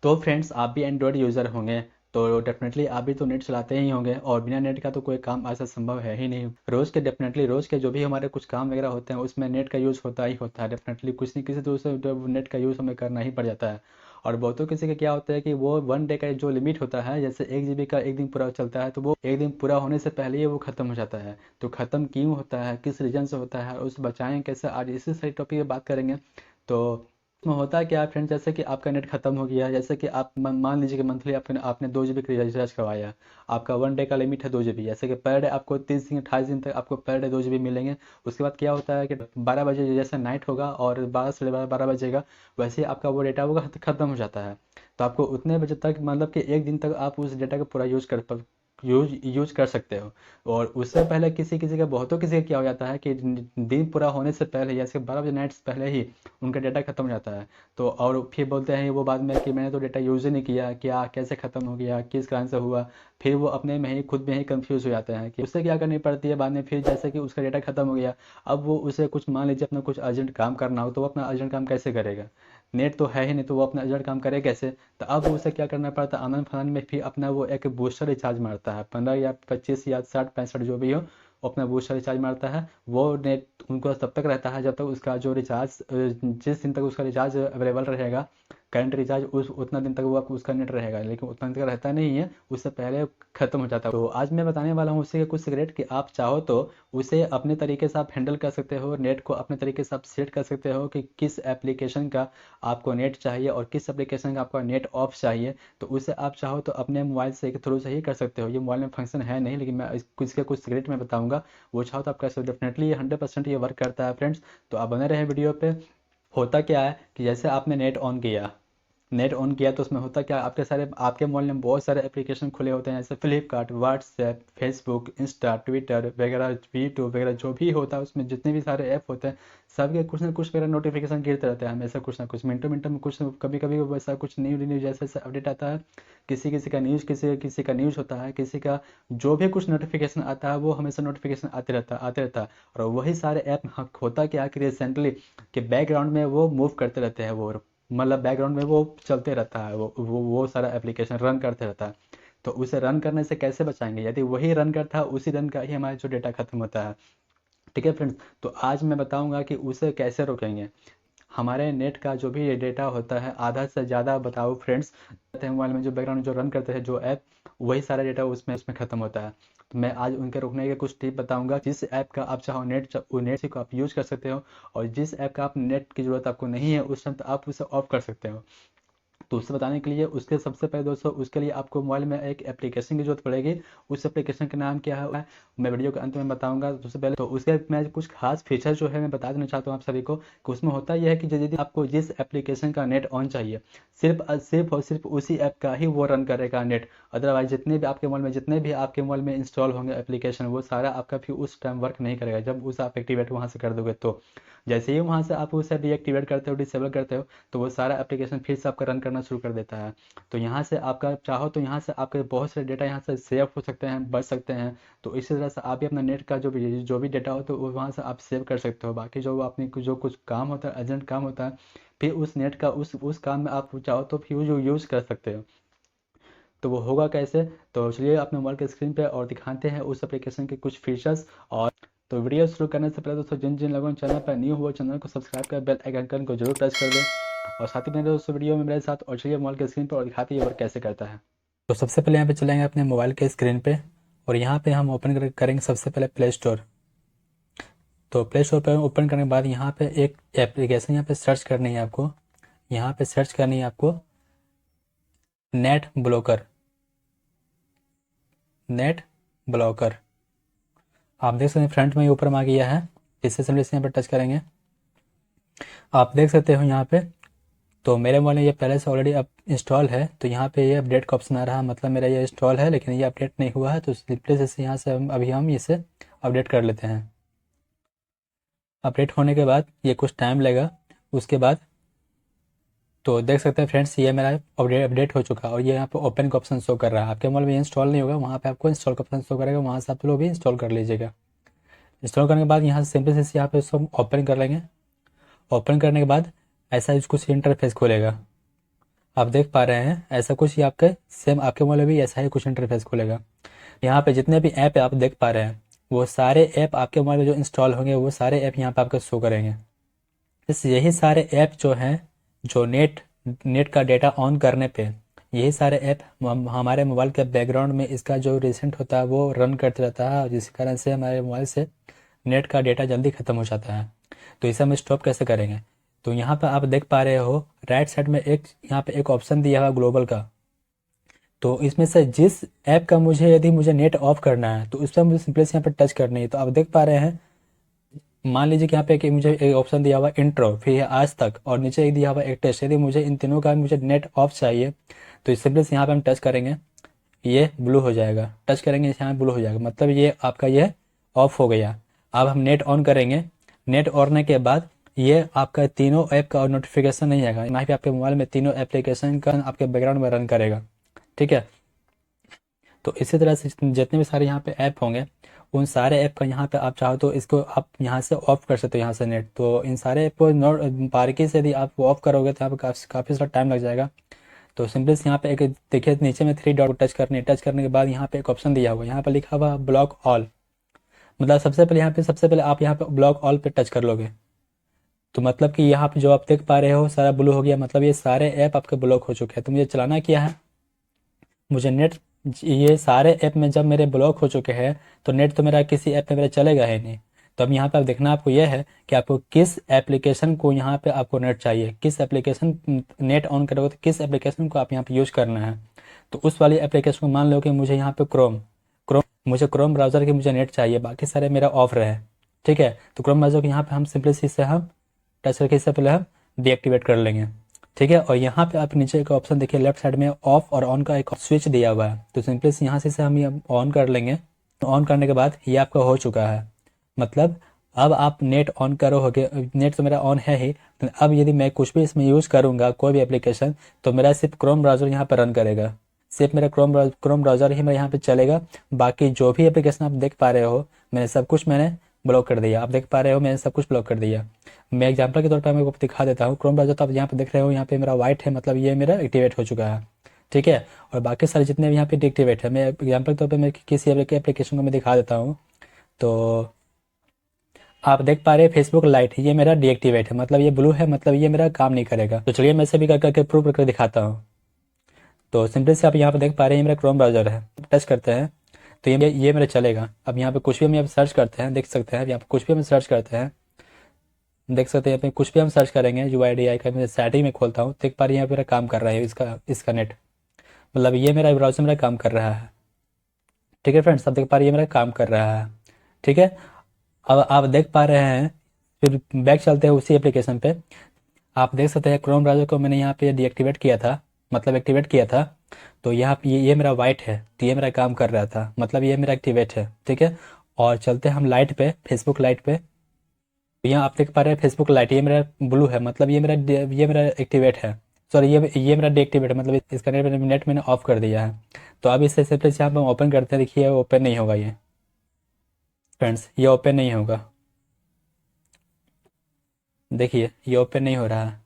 तो फ्रेंड्स, आप भी एंड्रॉयड यूज़र होंगे तो डेफिनेटली आप भी तो नेट चलाते ही होंगे, और बिना नेट का तो कोई काम ऐसा संभव है ही नहीं। रोज़ के जो भी हमारे कुछ काम वगैरह होते हैं उसमें नेट का यूज़ होता ही होता है। डेफिनेटली कुछ नहीं किसी तो से तो नेट का यूज़ हमें करना ही पड़ जाता है। और बहुतों किसी का क्या होता है कि वो 1 डे का जो लिमिट होता है, जैसे 1 GB का एक दिन पूरा चलता है, तो वो एक दिन पूरा होने से पहले ही वो ख़त्म हो जाता है। तो ख़त्म क्यों होता है, किस रीज़न से होता है, और उसे बचाएं कैसे, आज इसी सारी टॉपिक पे बात करेंगे। तो उसमें होता क्या है फ्रेंड, जैसे कि आपका नेट खत्म हो गया, जैसे कि आप मान लीजिए कि मंथली आपने आपने 2 GB का रिचार्ज करवाया। आपका 1 डे का लिमिट है 2 GB, जैसे कि पर डे आपको 30 दिन 28 दिन तक आपको पर डे 2 GB मिलेंगे। उसके बाद क्या होता है कि 12 बजे जैसे नाइट होगा और 12 से 12 बजेगा, वैसे ही आपका वो डेटा वो खत्म हो जाता है। तो आपको उतने बजे तक, मतलब कि एक दिन तक आप उस डेटा का पूरा यूज कर सकते हो। और उससे पहले किसी किसी का, बहुतों किसी का क्या हो जाता है कि दिन पूरा होने से पहले, जैसे 12 बजे नाइट से पहले ही उनका डेटा खत्म हो जाता है। तो और फिर बोलते हैं वो बाद में कि मैंने तो डेटा यूज़ ही नहीं किया, क्या कैसे ख़त्म हो गया, किस कारण से हुआ। फिर वो अपने में ही खुद में ही कंफ्यूज हो जाते हैं कि उससे क्या करनी पड़ती है बाद में। फिर जैसे कि उसका डेटा खत्म हो गया, अब वो उसे कुछ, मान लीजिए अपना कुछ अर्जेंट काम करना हो, तो वो अपना अर्जेंट काम कैसे करेगा। नेट तो है ही नहीं, तो वो अपना अर्जेंट काम करे कैसे। तो अब उसे क्या करना पड़ता है, आनंद फानन में फिर अपना वो एक बूस्टर रिचार्ज मारता है, 15 या 25 या 60 65 जो भी हो, वो अपना बूस्टर रिचार्ज मारता है। वो नेट उनको तब तक रहता है जब तक उसका जो रिचार्ज, जिस दिन तक उसका रिचार्ज अवेलेबल रहेगा, करंट रिचार्ज, उस उतना दिन तक वो उसका नेट रहेगा। लेकिन उतना दिन तक रहता नहीं है, उससे पहले खत्म हो जाता है। तो आज मैं बताने वाला हूँ उसी के कुछ सिगरेट कि आप चाहो तो उसे अपने तरीके से आप हैंडल कर सकते हो, नेट को अपने तरीके से आप सेट कर सकते हो कि किस एप्लीकेशन का आपको नेट चाहिए और किस एप्लीकेशन का आपका नेट ऑफ चाहिए। तो उसे आप चाहो तो अपने मोबाइल से के थ्रू से ही कर सकते हो। ये मोबाइल में फंक्शन है नहीं, लेकिन मैं कुछ के कुछ सिगरेट में बताऊंगा, वो चाहो तो आप कर सकते हो। डेफिनेटली ये 100% ये वर्क करता है फ्रेंड्स। तो आप बने रहे वीडियो पे। होता क्या है कि जैसे आपने नेट ऑन किया तो उसमें होता क्या, आपके मोबाइल में बहुत सारे एप्लीकेशन खुले होते हैं, जैसे Flipkart, WhatsApp, Facebook, Insta, Twitter वगैरह, यूट्यूब वगैरह जो भी होता है, उसमें जितने भी सारे ऐप होते हैं, सबके कुछ ना कुछ मेरा नोटिफिकेशन गिरते रहते हैं हमेशा, कुछ ना कुछ मिनटों मिनटों में कुछ, कभी कभी वैसा कुछ न्यूज न्यूज जैसे जैसे अपडेट आता है। किसी किसी का न्यूज़, किसी किसी का न्यूज़ होता है, किसी का जो भी कुछ नोटिफिकेशन आता है वो हमेशा नोटिफिकेशन आते रहता है। और वही सारे ऐप, होता क्या है कि रिसेंटली कि बैकग्राउंड में वो मूव करते रहते हैं, वो मतलब बैकग्राउंड में वो चलते रहता है, वो सारा एप्लीकेशन रन करते रहता है। तो उसे रन करने से कैसे बचाएंगे, यदि वही रन करता है उसी रन का ही हमारा जो डेटा खत्म होता है। ठीक है फ्रेंड्स, तो आज मैं बताऊंगा कि उसे कैसे रोकेंगे। हमारे नेट का जो भी डेटा होता है, आधा से ज़्यादा बताओ फ्रेंड्स, मोबाइल में जो बैकग्राउंड जो रन करते हैं जो ऐप, वही सारा डेटा उसमें उसमें ख़त्म होता है। तो मैं आज उनके रोकने के कुछ टिप बताऊंगा, जिस ऐप का आप चाहो नेट को आप यूज़ कर सकते हो, और जिस ऐप का आप नेट की ज़रूरत आपको नहीं है उस टाइम, तो आप उसे ऑफ कर सकते हो। तो उससे बताने के लिए, उसके सबसे पहले दोस्तों, उसके लिए आपको मोबाइल में एक एप्लीकेशन की जरूरत पड़ेगी। उस एप्लीकेशन का नाम क्या है मैं वीडियो के अंत में बताऊंगा। सबसे पहले तो उसके मैं कुछ खास फीचर जो है मैं बता देना चाहता हूँ आप सभी को, कि उसमें होता यह है कि यदि आपको जिस एप्लीकेशन का नेट ऑन चाहिए, सिर्फ और सिर्फ उसी ऐप का ही वो रन करेगा नेट। अदरवाइज जितने भी आपके मोबाइल में इंस्टॉल होंगे एप्लीकेशन, वो सारा आपका फिर उस टाइम वर्क नहीं करेगा जब उसे आप एक्टिवेट वहाँ से कर दोगे। तो जैसे ही वहाँ से आप उसे डीएक्टिवेट करते हो, डिसेबल करते हो, तो वो सारा एप्लीकेशन फिर से आपका रन करना शुरू कर देता है। तो यहाँ से आपका चाहो तो यहाँ से आपके बहुत सारे डेटा यहाँ से सेव हो सकते हैं, बच सकते हैं। तो इसी तरह से आप भी अपना नेट का जो भी डेटा हो तो वो वहाँ से आप सेव कर सकते हो। बाकी जो आपने जो कुछ काम होता है, अर्जेंट काम होता है, फिर उस नेट का उस काम में आप चाहो तो फिर यूज़ कर सकते हो। तो वो होगा कैसे, तो चलिए अपने मोबाइल के स्क्रीन पे और दिखाते हैं उस एप्लीकेशन के कुछ फीचर्स। और तो वीडियो शुरू करने से पहले दोस्तों, जिन जिन लोगों ने चैनल पर न्यू हुआ, चैनल को सब्सक्राइब कर बेल आइकन को जरूर प्रेस कर दें, और साथ ही में दोस्तों वीडियो में मेरे साथ, और चलिए मोबाइल के स्क्रीन पर और दिखाते हैं ये वर्क कैसे करता है। तो सबसे पहले यहाँ पे चलेंगे अपने मोबाइल के स्क्रीन पे, और यहाँ पे हम ओपन करेंगे सबसे पहले प्ले स्टोर। तो प्ले स्टोर पर ओपन करने के बाद यहाँ पे एक एप्लीकेशन यहाँ पे सर्च करनी है आपको। यहाँ पे सर्च करनी है आपको नेट ब्लॉकर। नेट ब्लॉकर आप देख सकते हैं फ्रंट में ऊपर में आ गया है। इससे सिंपली यहाँ पर टच करेंगे, आप देख सकते हो यहाँ पे। तो मेरे मोबाइल में ये पहले से ऑलरेडी अब इंस्टॉल है, तो यहाँ पे ये अपडेट का ऑप्शन आ रहा है, मतलब मेरा ये इंस्टॉल है लेकिन ये अपडेट नहीं हुआ है। तो सिंपली से यहाँ से हम इसे अपडेट कर लेते हैं। अपडेट होने के बाद ये कुछ टाइम लगेगा। उसके बाद तो देख सकते हैं फ्रेंड्स, ये मेरा अपडेट हो चुका है, और ये यहाँ पे ओपन का ऑप्शन शो कर रहा है। आपके मोबाइल में इंस्टॉल नहीं होगा, वहाँ पे आपको इंस्टॉल का ऑप्शन शो करेगा, वहाँ से आप लोग भी इंस्टॉल कर लीजिएगा। इंस्टॉल करने के बाद यहाँ से सिंपल से यहाँ पे सब ओपन कर लेंगे। ओपन करने के बाद ऐसा कुछ इंटरफेस खोलेगा। आप देख पा रहे हैं ऐसा कुछ ही आपके सेम आपके मोबाइल में भी ऐसा ही कुछ इंटरफेस खुलेगा। यहाँ पे जितने भी ऐप आप देख पा रहे हैं वो सारे ऐप आपके मोबाइल में जो इंस्टॉल होंगे वो सारे ऐप यहाँ पे आपको शो करेंगे। यही सारे ऐप जो हैं जो नेट नेट का डेटा ऑन करने पे यही सारे ऐप हमारे मोबाइल के बैकग्राउंड में इसका जो रिसेंट होता है वो रन करते रहता है, जिस कारण से हमारे मोबाइल से नेट का डेटा जल्दी ख़त्म हो जाता है। तो इसे हम स्टॉप कैसे करेंगे? तो यहाँ पर आप देख पा रहे हो राइट साइड में एक यहाँ पे एक ऑप्शन दिया हुआ ग्लोबल का। तो इसमें से जिस ऐप का यदि मुझे नेट ऑफ करना है तो उस पर मुझे सिंपली यहाँ पर टच करनी है। तो आप देख पा रहे हैं, मान लीजिए कि यहाँ पे कि मुझे एक ऑप्शन दिया हुआ इंट्रो, फिर आज तक और नीचे एक दिया हुआ एक टेस्ट। यदि मुझे इन तीनों का मुझे नेट ऑफ चाहिए तो सिंपली यहाँ पे हम टच करेंगे, ये ब्लू हो जाएगा। टच करेंगे यहाँ ब्लू हो जाएगा, मतलब ये आपका ये ऑफ हो गया। अब हम नेट ऑन करेंगे, नेट ऑन के बाद ये आपका तीनों ऐप का नोटिफिकेशन नहीं आएगा, ना ही आपके मोबाइल में तीनों एप्लीकेशन का आपके बैकग्राउंड में रन करेगा। ठीक है, तो इसी तरह से जितने भी सारे यहाँ पे ऐप होंगे उन सारे ऐप का यहाँ पे आप चाहो तो इसको आप यहाँ से ऑफ कर सकते हो यहाँ से नेट। तो इन सारे ऐप को नोट बारीकी से यदि आप ऑफ करोगे तो यहाँ पे काफ़ी सारा टाइम लग जाएगा। तो सिंपली यहाँ पे एक देखिए नीचे में थ्री डॉट टच करने के बाद यहाँ पे एक ऑप्शन दिया हुआ है, यहाँ पे लिखा हुआ ब्लॉक ऑल। मतलब सबसे पहले आप यहाँ पे ब्लॉक ऑल पे टच कर लोगे तो मतलब कि यहाँ पे जो आप देख पा रहे हो सारा ब्लू हो गया, मतलब ये सारे ऐप आपके ब्लॉक हो चुके हैं। तो मुझे चलाना क्या है, मुझे नेट ये सारे ऐप में जब मेरे ब्लॉक हो चुके हैं तो नेट तो मेरा किसी ऐप में मेरा चलेगा ही नहीं। तो अब यहाँ पे आप देखना आपको यह है कि आपको किस एप्लीकेशन को यहाँ पे आपको नेट चाहिए, किस एप्लीकेशन नेट ऑन करोगे तो किस एप्लीकेशन को आप यहाँ पे यूज करना है। तो उस वाली एप्लीकेशन को मान लो कि मुझे यहाँ पे मुझे क्रोम ब्राउज़र की मुझे नेट चाहिए, बाकी सारे मेरा ऑफ रहे। ठीक है, तो क्रोम ब्राउज़र को यहाँ पे हम सिंपली इसे हम टच करके इससे पहले हम डीएक्टिवेट कर लेंगे। ठीक है, और यहाँ पे आप नीचे एक ऑप्शन देखिए लेफ्ट साइड में ऑफ और ऑन का एक स्विच दिया हुआ है। तो सिंपली यहाँ से हम ये ऑन कर लेंगे। तो ऑन करने के बाद ये आपका हो चुका है, मतलब अब आप नेट ऑन करोगे, नेट तो मेरा ऑन है ही, तो अब यदि मैं कुछ भी इसमें यूज़ करूँगा कोई भी एप्लीकेशन तो मेरा सिर्फ क्रोम ब्राउज़र यहाँ पर रन करेगा, सिर्फ मेरा क्रोम ब्राउज़र ही मेरा यहाँ पे चलेगा। बाकी जो भी एप्लीकेशन आप देख पा रहे हो मैंने सब कुछ ब्लॉक कर दिया। आप देख पा रहे हो मैंने सब कुछ ब्लॉक कर दिया। मैं एग्जांपल के तौर पर आपको दिखा देता हूँ। क्रोम ब्राउज़र तो आप यहाँ पे देख रहे हो, यहाँ पे मेरा वाइट है, मतलब ये मेरा एक्टिवेट हो चुका है। ठीक है, और बाकी सारे जितने भी यहाँ पे डीएक्टिवेट है, मैं एग्जांपल के तौर पर मैं किसी एप्लीकेशन को मैं दिखा देता हूँ। तो आप देख पा रहे हैं फेसबुक लाइट, ये मेरा डीएक्टिवेट है, मतलब ये ब्लू है, मतलब ये मेरा काम नहीं करेगा। तो चलिए मैं इसे भी कर करके प्रूव करके दिखाता हूँ। तो सिंपली से आप यहाँ पे देख पा रहे हैं ये मेरा क्रोम ब्राउज़र है, टच करते हैं तो ये मेरा चलेगा। अब यहाँ पे कुछ भी हम यहाँ पे सर्च करते हैं, देख सकते हैं यहाँ पे कुछ भी हम सर्च करते हैं, देख सकते हैं यहाँ पे कुछ भी हम सर्च करेंगे UIDI का मैं सेटिंग में खोलता हूँ, देख पा रहे हैं यहाँ पे मेरा काम कर रहा है इसका नेट, मतलब ये मेरा ब्राउज़र मेरा काम कर रहा है। ठीक है फ्रेंड्स, आप देख पा रहे हैं ये मेरा काम कर रहा है। ठीक है, अब आप देख पा रहे हैं, फिर बैक चलते हैं उसी एप्लीकेशन पे। आप देख सकते हैं क्रोम ब्राउज़र को मैंने यहाँ पे डीएक्टिवेट किया था, मतलब एक्टिवेट किया था। तो यहाँ पे ये मेरा वाइट है, तो ये मेरा काम कर रहा था, मतलब ये मेरा एक्टिवेट है। ठीक है, और चलते हैं हम लाइट पे, फेसबुक लाइट पे। तो यहाँ आप देख पा रहे हैं फेसबुक लाइट ये मेरा ब्लू है, मतलब ये मेरा एक्टिवेट है। सॉरी, ये मेरा डीएक्टिवेट है, मतलब इसका नेट मैंने ऑफ कर दिया है। तो अब इससे सिंपली यहाँ पे हम ओपन करते हैं, देखिए ओपन नहीं होगा ये फ्रेंड्स, ये ओपन नहीं होगा। देखिए ये ओपन नहीं हो रहा है।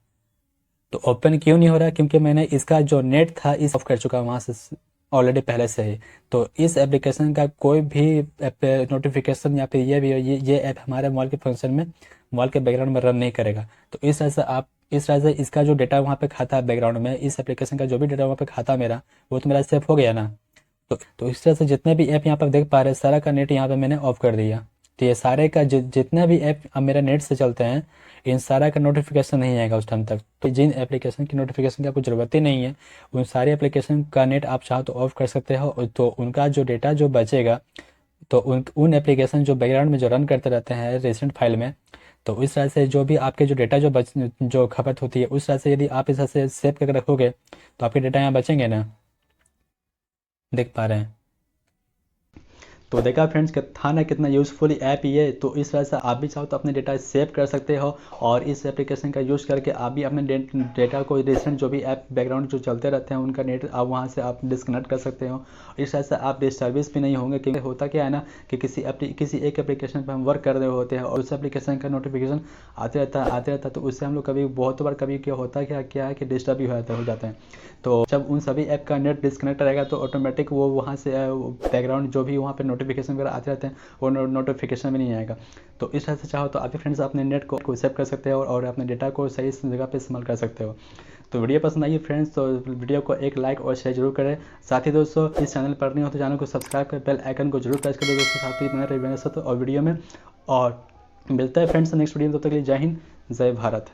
तो ओपन क्यों नहीं हो रहा है, क्योंकि मैंने इसका जो नेट था इस ऑफ कर चुका वहाँ से ऑलरेडी पहले से ही। तो इस एप्लीकेशन का कोई भी नोटिफिकेशन या फिर ये ऐप हमारे मोबाइल के फंक्शन में मोबाइल के बैकग्राउंड में रन नहीं करेगा। तो इस तरह से इसका जो डेटा वहाँ पे खाता है बैकग्राउंड में, इस एप्लीकेशन का जो भी डेटा वहाँ पे खाता मेरा वो तो मेरा सेफ हो गया ना। तो इस तरह से जितने भी ऐप यहाँ पर देख पा रहे हैं सारा का नेट यहाँ पे मैंने ऑफ कर दिया। तो ये सारे का जितने भी ऐप अब मेरा नेट से चलते हैं इन सारा का नोटिफिकेशन नहीं आएगा उस टाइम तक। तो जिन एप्लीकेशन की नोटिफिकेशन की आपको ज़रूरत ही नहीं है उन सारे एप्लीकेशन का नेट आप चाहो तो ऑफ कर सकते हो। तो उनका जो डेटा जो बचेगा तो उन एप्लीकेशन जो बैकग्राउंड में जो रन करते रहते हैं रिसेंट फाइल में, तो इस तरह से जो भी आपके जो डेटा जो खपत होती है उस तरह से यदि आप इस तरह से सेव करके रखोगे तो आपके डेटा यहाँ बचेंगे ना, देख पा रहे हैं। तो देखा फ्रेंड्स कि था ना कितना यूज़फुल ऐप ये। तो इस तरह से आप भी चाहो तो अपने डेटा सेव कर सकते हो और इस एप्लीकेशन का यूज़ करके आप भी अपने डेटा को रिसेंट जो भी ऐप बैकग्राउंड जो चलते रहते हैं उनका नेट आप वहाँ से आप डिस्कनेक्ट कर सकते हो। इस तरह से आप डिस्टर्बेंस भी नहीं होंगे, क्योंकि होता क्या है ना कि किसी एक एप्लीकेशन पर हम वर्क कर रहे होते हैं और उस एप्लीकेशन का नोटिफिकेशन आते रहता है तो उससे हम लोग कभी बहुत बार कभी क्या होता है क्या है कि डिस्टर्ब भी हो जाते हैं। तो जब उन सभी ऐप का नेट डिस्कनेक्ट रहेगा तो ऑटोमेटिक वो वहाँ से बैकग्राउंड जो भी वहाँ पे नोटिफिकेशन वगैरह आते रहते हैं वो नोटिफिकेशन भी नहीं आएगा। तो इस तरह से चाहो तो आप भी फ्रेंड्स अपने नेट को सेव कर सकते हो और अपने डेटा को सही जगह पे इस्तेमाल कर सकते हो। तो वीडियो पसंद आई फ्रेंड्स तो वीडियो को एक लाइक और शेयर जरूर करें। साथ ही दोस्तों इस चैनल पर नहीं हो तो चैनल को सब्सक्राइब कर बेल आइकन को जरूर प्रेस कर दो दोस्तों। साथ ही बने रहिए और वीडियो में और मिलता है फ्रेंड्स नेक्स्ट वीडियो में। तब तक के लिए जय हिंद जय भारत।